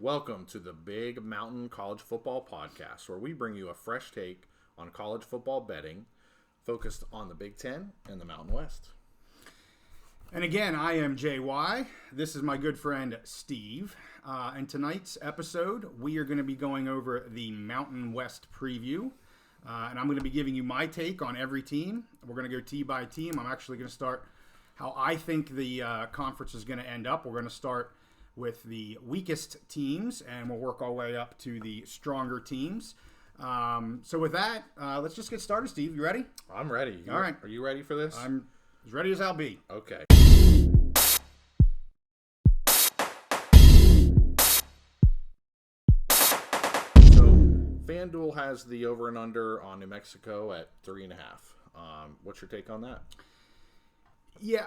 Welcome to the Big Mountain College Football Podcast, where we bring you a fresh take on college football betting focused on the Big Ten and the Mountain West. And again, I am JY. This is my good friend Steve. In tonight's episode, we are going to be going over the Mountain West preview. And I'm going to be giving you my take on every team. We're going to go team by team. I'm actually going to start how I think the conference is going to end up. We're going to start with the weakest teams, and we'll work our way up to the stronger teams. So with that, let's just get started. Steve, you ready? I'm ready. All right. Are you ready for this? I'm as ready as I'll be. Okay. So FanDuel has the over and under on New Mexico at 3.5. What's your take on that? Yeah,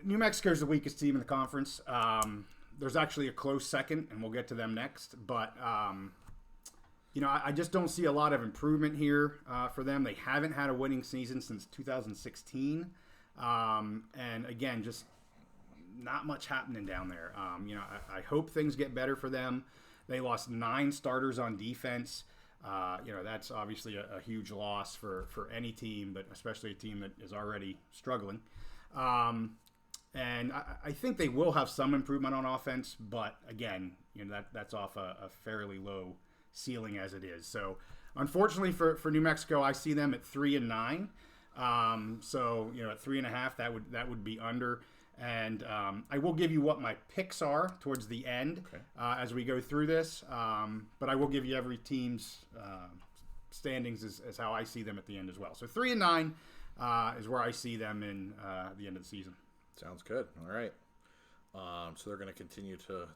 New Mexico is the weakest team in the conference. There's actually a close second, and we'll get to them next. But, I just don't see a lot of improvement here for them. They haven't had a winning season since 2016. And, again, just not much happening down there. I hope things get better for them. They lost 9 starters on defense. That's obviously a huge loss for any team, but especially a team that is already struggling. And I think they will have some improvement on offense, but again, that's off a fairly low ceiling as it is. So, unfortunately for New Mexico, I see them at 3-9. So at 3.5, that would be under. And I will give you what my picks are towards the end as we go through this. But I will give you every team's standings as how I see them at the end as well. So 3-9 is where I see them in the end of the season. Sounds good. All right. So they're going to continue to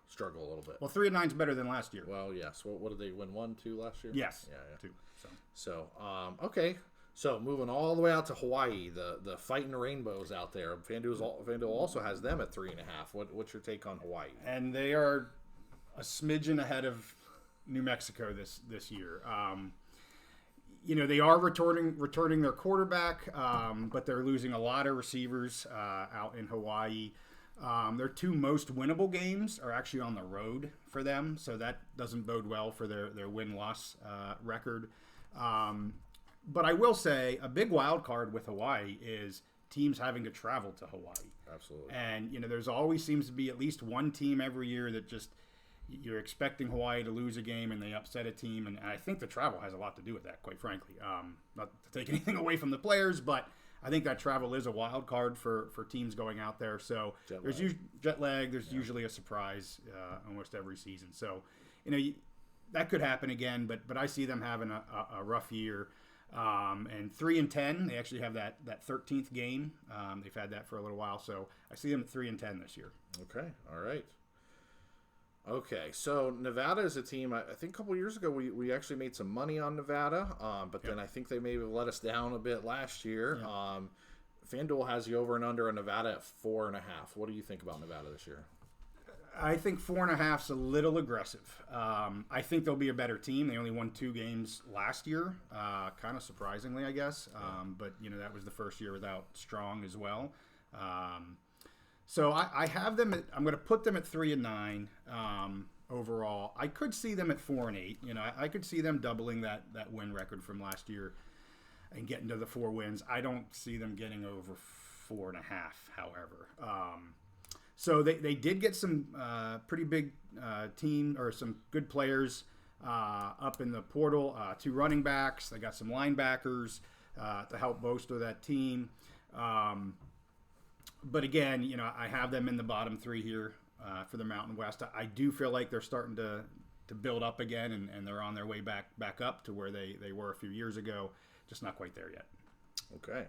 struggle a little bit. Well, 3-9 is better than last year. Well, yes. What did they win? 1-2 last year? Yes. Yeah. 2. So okay. So moving all the way out to Hawaii, the fighting rainbows out there. FanDuel also has them at 3.5. What's your take on Hawaii? And they are a smidgen ahead of New Mexico this year. They are returning their quarterback, but they're losing a lot of receivers out in Hawaii. Their 2 most winnable games are actually on the road for them, so that doesn't bode well for their win-loss record. But I will say a big wild card with Hawaii is teams having to travel to Hawaii. Absolutely. And, there's always seems to be at least one team every year that just – you're expecting Hawaii to lose a game and they upset a team, and I think the travel has a lot to do with that, quite frankly. Not to take anything away from the players, but I think that travel is a wild card for teams going out there. So there's jet lag. There's usually a surprise almost every season. So, that could happen again, but I see them having a rough year. And 3-10, they actually have that 13th game. They've had that for a little while, so I see them at 3-10 this year. Okay, all right. Okay, so Nevada is a team, I think a couple years ago we actually made some money on Nevada, but then I think they maybe let us down a bit last year. Yeah. FanDuel has the over and under on Nevada at 4.5. What do you think about Nevada this year? I think 4.5 is a little aggressive. I think they'll be a better team. They only won 2 games last year, kind of surprisingly, I guess. But, that was the first year without Strong as well. So I have them I'm going to put them at 3-9 overall. I could see them at 4-8. I could see them doubling that win record from last year and getting to the 4 wins. I don't see them getting over 4.5, however. So they did get some pretty big team or some good players up in the portal. 2 running backs. They got some linebackers to help bolster that team. But again, I have them in the bottom 3 here for the Mountain West. I do feel like they're starting to build up again, and they're on their way back up to where they were a few years ago. Just not quite there yet. Okay.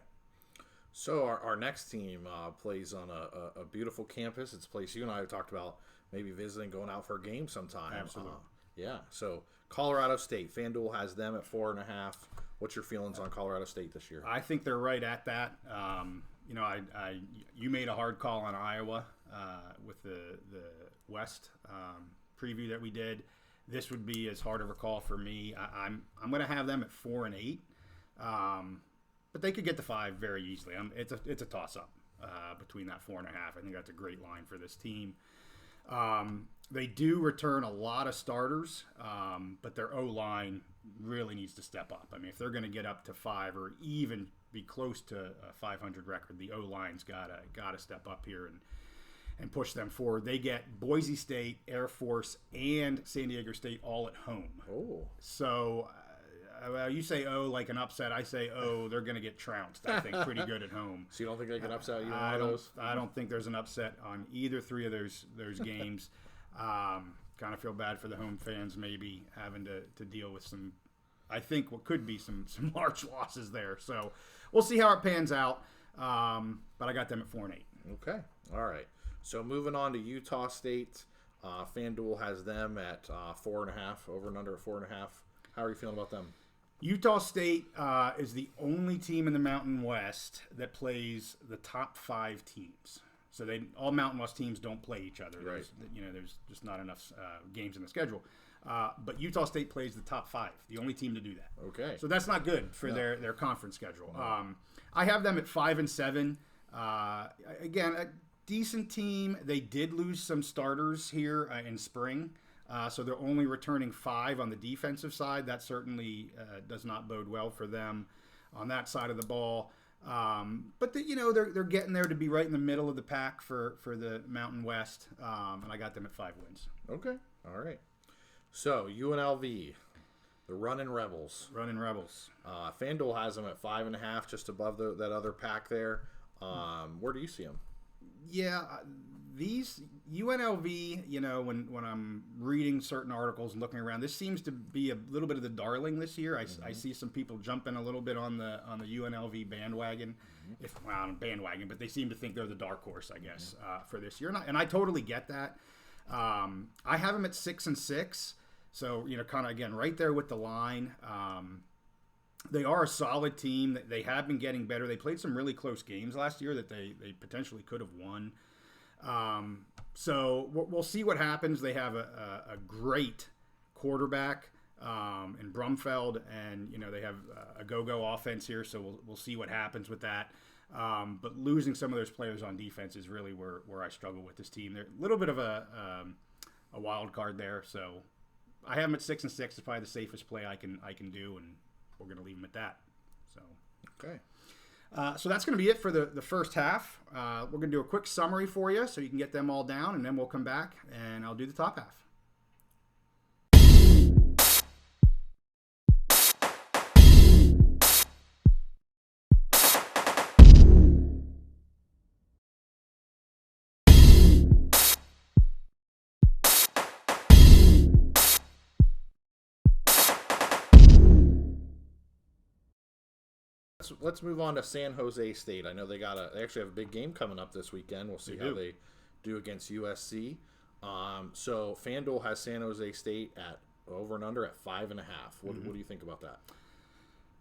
So our next team plays on a beautiful campus. It's a place you and I have talked about maybe visiting, going out for a game sometime. Absolutely. So Colorado State. FanDuel has them at 4.5. What's your feelings on Colorado State this year? I think they're right at that. You made a hard call on Iowa with the West preview that we did. This would be as hard of a call for me. I'm going to have them at 4-8, but they could get to 5 very easily. It's a toss up between that 4.5. I think that's a great line for this team. They do return a lot of starters, but their O-line really needs to step up. I mean, if they're going to get up to 5 or even be close to a 500 record, the O-line's gotta step up here and push them forward. They get Boise State, Air Force, and San Diego State all at home. Oh. So you say, like an upset. I say, they're going to get trounced, I think, pretty good at home. So you don't think they can upset either one of those? I don't think there's an upset on either 3 of those games. Kind of feel bad for the home fans maybe having to deal with some, I think, what could be some large losses there. So we'll see how it pans out. But I got them at 4-8. Okay. All right. So moving on to Utah State. FanDuel has them at 4.5, over and under at 4.5. How are you feeling about them? Utah State is the only team in the Mountain West that plays the top 5 teams. So all Mountain West teams don't play each other. Right. There's just not enough games in the schedule. But Utah State plays the top 5, the only team to do that. Okay. So that's not good for their conference schedule. I have them at 5-7. Again, a decent team. They did lose some starters here in spring. So they're only returning 5 on the defensive side. That certainly does not bode well for them on that side of the ball. But they're getting there to be right in the middle of the pack for the Mountain West, and I got them at 5 wins. Okay, all right. So UNLV, the Runnin' Rebels. FanDuel has them at 5.5, just above that other pack there. Where do you see them? Yeah, these UNLV, when I'm reading certain articles and looking around, this seems to be a little bit of the darling this year. I see some people jumping a little bit on the UNLV bandwagon, but they seem to think they're the dark horse, I guess, for this year. And I totally get that. I have them at 6-6, so kind of again right there with the line. They are a solid team. They have been getting better. They played some really close games last year that they potentially could have won. So we'll see what happens. They have a great quarterback in Brumfeld, and they have a go-go offense here. So we'll see what happens with that. But losing some of those players on defense is really where I struggle with this team. They're a little bit of a wild card there. So I have them at 6-6. It's probably the safest play I can do, and we're going to leave them at that. So okay. So that's going to be it for the first half. We're going to do a quick summary for you so you can get them all down, and then we'll come back and I'll do the top half. Let's move on to San Jose State. I know they actually have a big game coming up this weekend. We'll see how they do against USC. So FanDuel has San Jose State at over and under at 5.5. What do you think about that?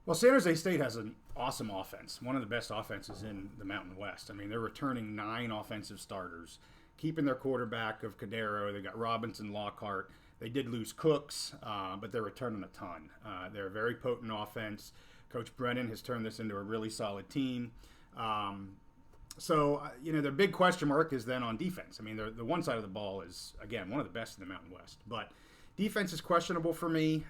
Well, San Jose State has an awesome offense, one of the best offenses in the Mountain West. I mean, they're returning 9 offensive starters, keeping their quarterback of Cadero. They got Robinson, Lockhart. They did lose Cooks, but they're returning a ton. They're a very potent offense. Coach Brennan has turned this into a really solid team. So their big question mark is then on defense. I mean, the one side of the ball is, again, one of the best in the Mountain West. But defense is questionable for me.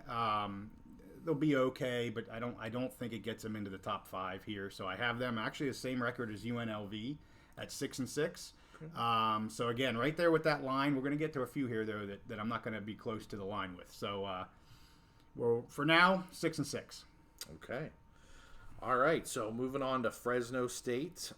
They'll be okay, but I don't think it gets them into the top 5 here. So I have them actually the same record as UNLV at 6-6. Okay. So again, right there with that line. We're going to get to a few here, though, that I'm not going to be close to the line with. So for now, 6-6. Okay. All right. So moving on to Fresno State.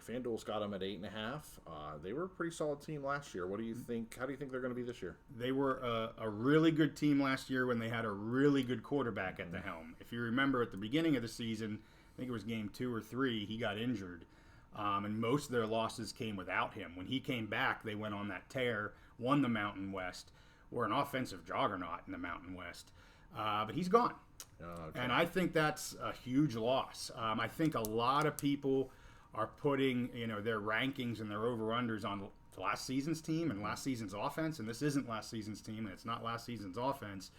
FanDuel's got them at 8.5. They were a pretty solid team last year. What do you think? How do you think they're going to be this year? They were a really good team last year when they had a really good quarterback at the helm. If you remember at the beginning of the season, I think it was game 2 or 3, he got injured. And most of their losses came without him. When he came back, they went on that tear, won the Mountain West. We're an offensive juggernaut in the Mountain West. But he's gone. Okay. And I think that's a huge loss. I think a lot of people are putting their rankings and their over-unders on last season's team and last season's offense, and this isn't last season's team, and it's not last season's offense.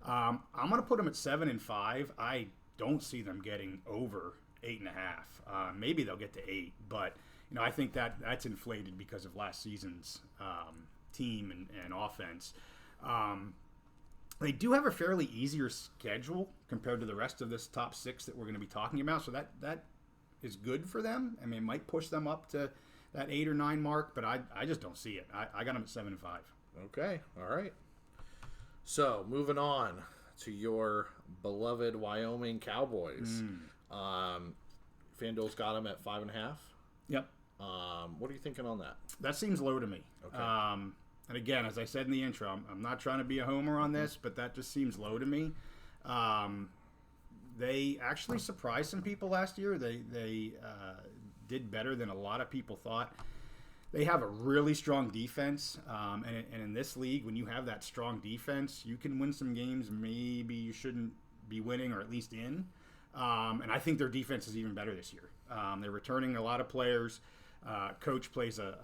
I'm going to put them at 7-5. I don't see them getting over 8.5. Maybe they'll get to 8, but I think that's inflated because of last season's team and offense. They do have a fairly easier schedule compared to the rest of this top 6 that we're going to be talking about, so that is good for them. I mean, it might push them up to that 8 or 9 mark, but I just don't see it. I got them at 7-5. Okay, all right. So moving on to your beloved Wyoming Cowboys. FanDuel's got them at 5.5. Yep. What are you thinking on that? That seems low to me. Okay. And again, as I said in the intro, I'm not trying to be a homer on this, but that just seems low to me. They actually surprised some people last year. They did better than a lot of people thought. They have a really strong defense, and in this league, when you have that strong defense, you can win some games maybe you shouldn't be winning, or at least in. And I think their defense is even better this year. They're returning a lot of players. Coach plays a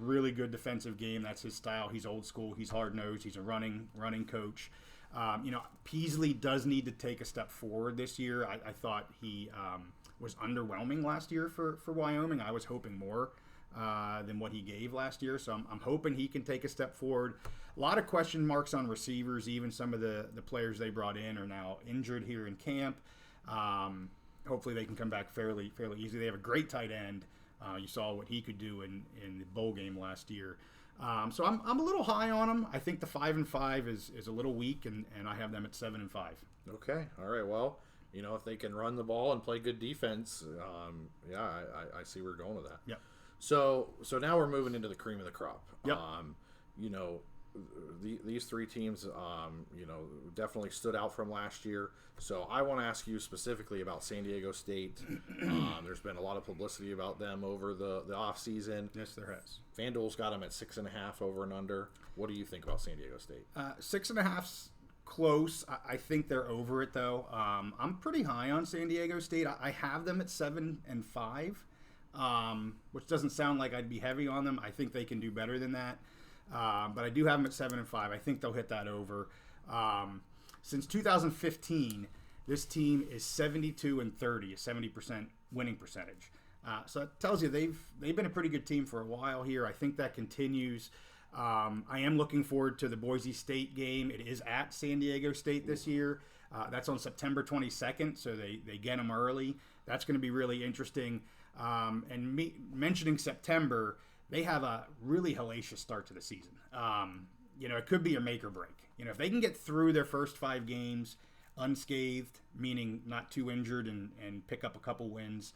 really good defensive game. That's his style. He's old school. He's hard-nosed. He's a running coach. Peasley does need to take a step forward this year. I thought he was underwhelming last year for Wyoming. I was hoping more than what he gave last year. So I'm hoping he can take a step forward. A lot of question marks on receivers. Even some of the players they brought in are now injured here in camp. Hopefully they can come back fairly easily. They have a great tight end. You saw what he could do in the bowl game last year. So I'm a little high on them. I think the 5-5 is a little weak, and I have them at 7-5. Okay. All right. Well, if they can run the ball and play good defense, I see where we're going with that. Yep. So now we're moving into the cream of the crop. Yep. These 3 teams, definitely stood out from last year. So I want to ask you specifically about San Diego State. There's been a lot of publicity about them over the offseason. Yes, there has. FanDuel's got them at 6.5 over and under. What do you think about San Diego State? 6.5's close. I think they're over it, though. I'm pretty high on San Diego State. I have them at 7-5, which doesn't sound like I'd be heavy on them. I think they can do better than that. But I do have them at 7-5. I think they'll hit that over. Since 2015, this team is 72-30, a 70% winning percentage. So it tells you they've been a pretty good team for a while here. I think that continues. I am looking forward to the Boise State game. It is at San Diego State this year. That's on September 22nd, so they get them early. That's going to be really interesting. Mentioning September, they have a really hellacious start to the season. It could be a make or break. If they can get through their first 5 games unscathed, meaning not too injured, and pick up a couple wins,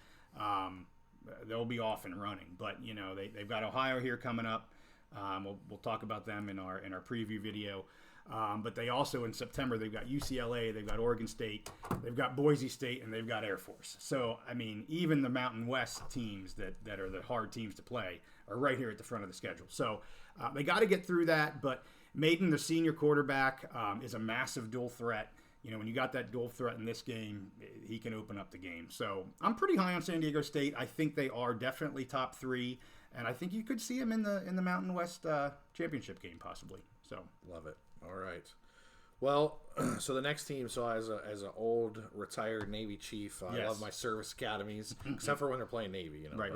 they'll be off and running. But they've got Ohio here coming up. We'll talk about them in our preview video. But they also, in September, they've got UCLA, they've got Oregon State, they've got Boise State, and they've got Air Force. So, even the Mountain West teams that are the hard teams to play are right here at the front of the schedule. So, they got to get through that. But Maiden, the senior quarterback, is a massive dual threat. When you got that dual threat in this game, he can open up the game. So, I'm pretty high on San Diego State. I think they are definitely top 3. And I think you could see them in the Mountain West championship game, possibly. So, love it. All right. Well, so the next team. So as an old retired Navy chief, I love my service academies, except for when they're playing Navy. Right.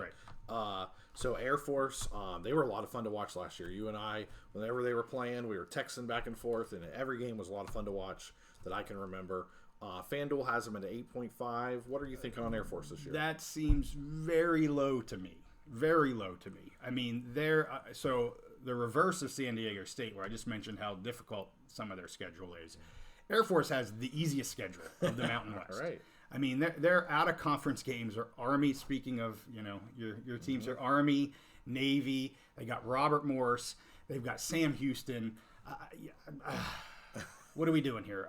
So Air Force, they were a lot of fun to watch last year. You and I, whenever they were playing, we were texting back and forth, and every game was a lot of fun to watch that I can remember. FanDuel has them at 8.5. What are you thinking on Air Force this year? That seems very low to me. Very low to me. They're so the reverse of San Diego State, where I just mentioned how difficult some of their schedule is. Air Force has the easiest schedule of the Mountain West. Right. Their out of conference games are Army. Speaking of your teams are Army, Navy. They got Robert Morse. They've got Sam Houston. What are we doing here?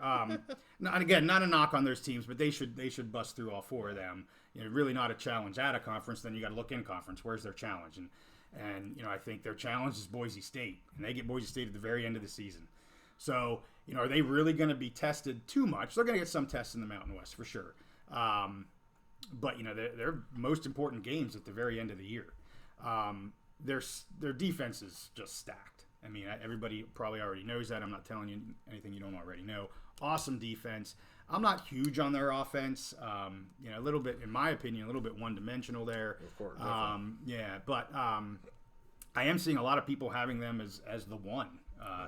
Not a knock on those teams, but they should bust through all 4 of them. Really not a challenge out of conference. Then you got to look in conference. Where's their challenge? And I think their challenge is Boise State, and they get Boise State at the very end of the season. So are they really going to be tested too much? They're going to get some tests in the Mountain West for sure. But their most important games at the very end of the year. Their defense is just stacked. Everybody probably already knows that. I'm not telling you anything you don't already know. Awesome defense. I'm not huge on their offense. A little bit, in my opinion, a little bit one-dimensional there. Of course. But I am seeing a lot of people having them as the one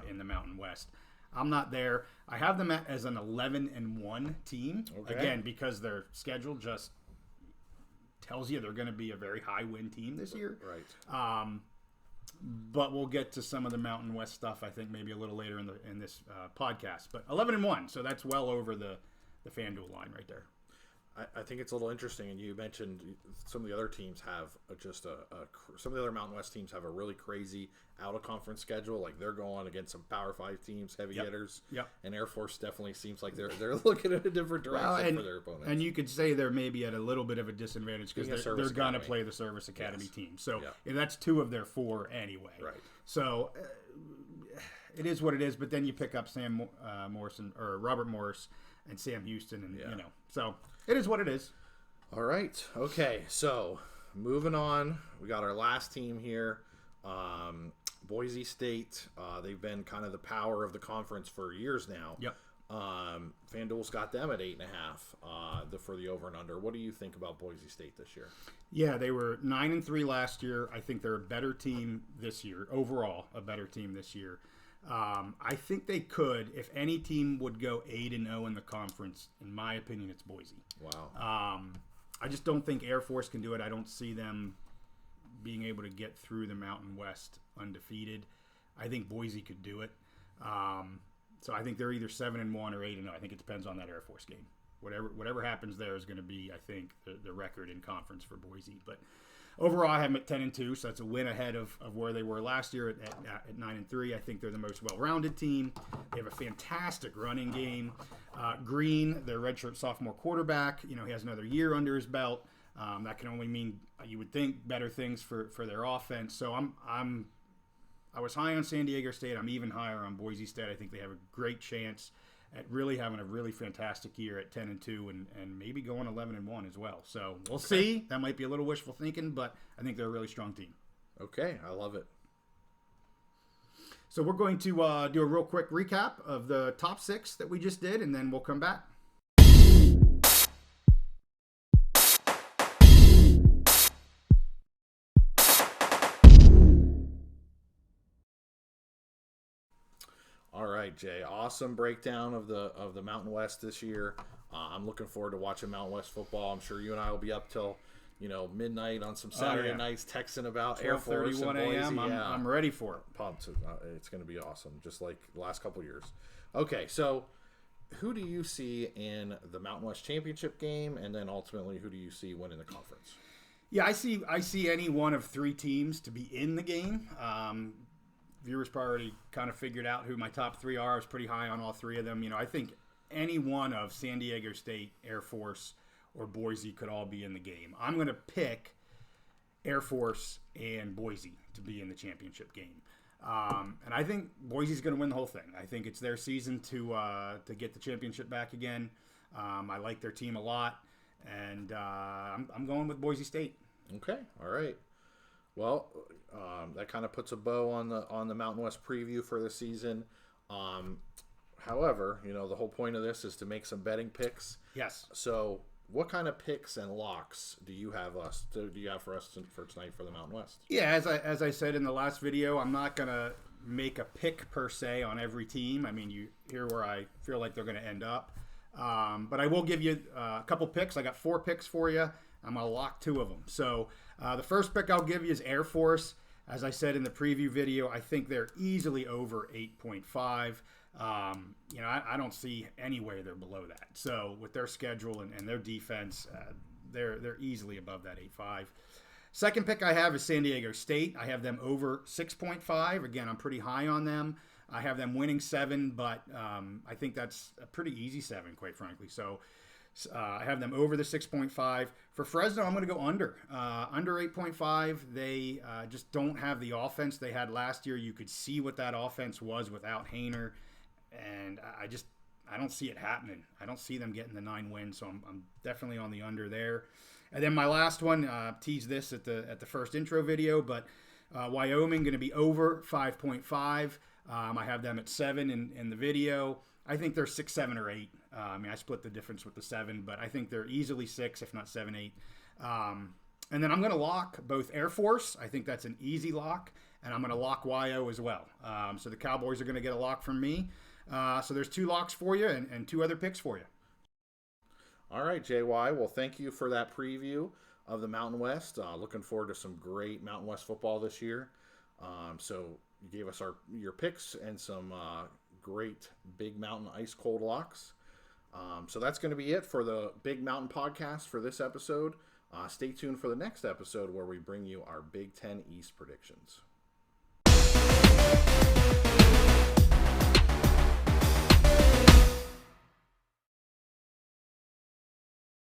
in the Mountain West. I'm not there. I have them as an 11-1 team. Okay. Again, because their schedule just tells you they're going to be a very high win team this year. Right. But we'll get to some of the Mountain West stuff, I think, maybe a little later in this podcast. But 11-1, so that's well over the FanDuel line right there. I think it's a little interesting, and you mentioned some of the other teams have some of the other Mountain West teams have a really crazy out-of-conference schedule. Like they're going against some Power 5 teams, heavy hitters. Yep. And Air Force definitely seems like they're looking at a different direction for their opponents. And you could say they're maybe at a little bit of a disadvantage because they're going to play the Service Academy team. So that's 2 of their 4 anyway. Right. So it is what it is. But then you pick up Sam Morrison or Robert Morris and Sam Houston, and so it is what it is. All right. Okay. So moving on, we got our last team here, Boise State. They've been kind of the power of the conference for years now. Yep. FanDuel's got them at 8.5 for the over and under. What do you think about Boise State this year? Yeah, they were 9-3 last year. I think they're a better team this year. Overall, a better team this year. I think they could, if any team would go 8-0 in the conference. In my opinion, it's Boise. Wow. I just don't think Air Force can do it. I don't see them being able to get through the Mountain West undefeated. I think Boise could do it. So I think they're either 7-1 or 8-0. I think it depends on that Air Force game. Whatever happens there is going to be, I think, the record in conference for Boise. But overall, I have them at 10-2, so that's a win ahead of where they were last year at 9-3. I think they're the most well-rounded team. They have a fantastic running game. Green, their redshirt sophomore quarterback, he has another year under his belt. That can only mean, you would think, better things for their offense. So I was high on San Diego State. I'm even higher on Boise State. I think they have a great chance at really having a really fantastic year at 10-2 and maybe going 11-1 as well. So we'll see. That might be a little wishful thinking, but I think they're a really strong team. Okay, I love it. So we're going to do a real quick recap of the top 6 that we just did, and then we'll come back. All right, Jay. Awesome breakdown of the Mountain West this year. I'm looking forward to watching Mountain West football. I'm sure you and I will be up till midnight on some Saturday nights texting about Air Force and Boise. I'm ready for it. Pumped. It's going to be awesome, just like the last couple years. Okay, so who do you see in the Mountain West Championship game, and then ultimately who do you see winning the conference? Yeah, I see any one of 3 teams to be in the game. Viewers probably already kind of figured out who my top 3 are. I was pretty high on all 3 of them. I think any one of San Diego State, Air Force, or Boise could all be in the game. I'm going to pick Air Force and Boise to be in the championship game. And I think Boise's going to win the whole thing. I think it's their season to get the championship back again. I like their team a lot, and I'm going with Boise State. Okay, all right. Well, that kind of puts a bow on the Mountain West preview for the season. However, the whole point of this is to make some betting picks. Yes. So, what kind of picks and locks do you have for us for tonight for the Mountain West? Yeah, as I said in the last video, I'm not gonna make a pick per se on every team. I mean, you hear where I feel like they're gonna end up, but I will give you a couple picks. I got 4 picks for you. I'm gonna lock 2 of them. So the first pick I'll give you is Air Force. As I said in the preview video, I think they're easily over 8.5. I don't see any way they're below that. So with their schedule and their defense, they're easily above that 8.5. Second pick I have is San Diego State. I have them over 6.5. Again, I'm pretty high on them. I have them winning 7, but I think that's a pretty easy 7, quite frankly. So I have them over the 6.5. For Fresno, I'm going to go under 8.5. They just don't have the offense they had last year. You could see what that offense was without Hainer, and I don't see it happening. I don't see them getting the 9 wins, so I'm definitely on the under there. And then my last one, teased this at the first intro video, but Wyoming going to be over 5.5. I have them at 7 in the video. I think they're 6, 7, or 8. I mean, I split the difference with the 7, but I think they're easily 6, if not 7, 8. And then I'm going to lock both Air Force. I think that's an easy lock. And I'm going to lock YO as well. So the Cowboys are going to get a lock from me. So there's 2 locks for you and 2 other picks for you. All right, JY. Well, thank you for that preview of the Mountain West. Looking forward to some great Mountain West football this year. So you gave us your picks and some great Big Mountain ice cold locks. So that's going to be it for the Big Mountain podcast for this episode. Stay tuned for the next episode where we bring you our Big Ten East predictions.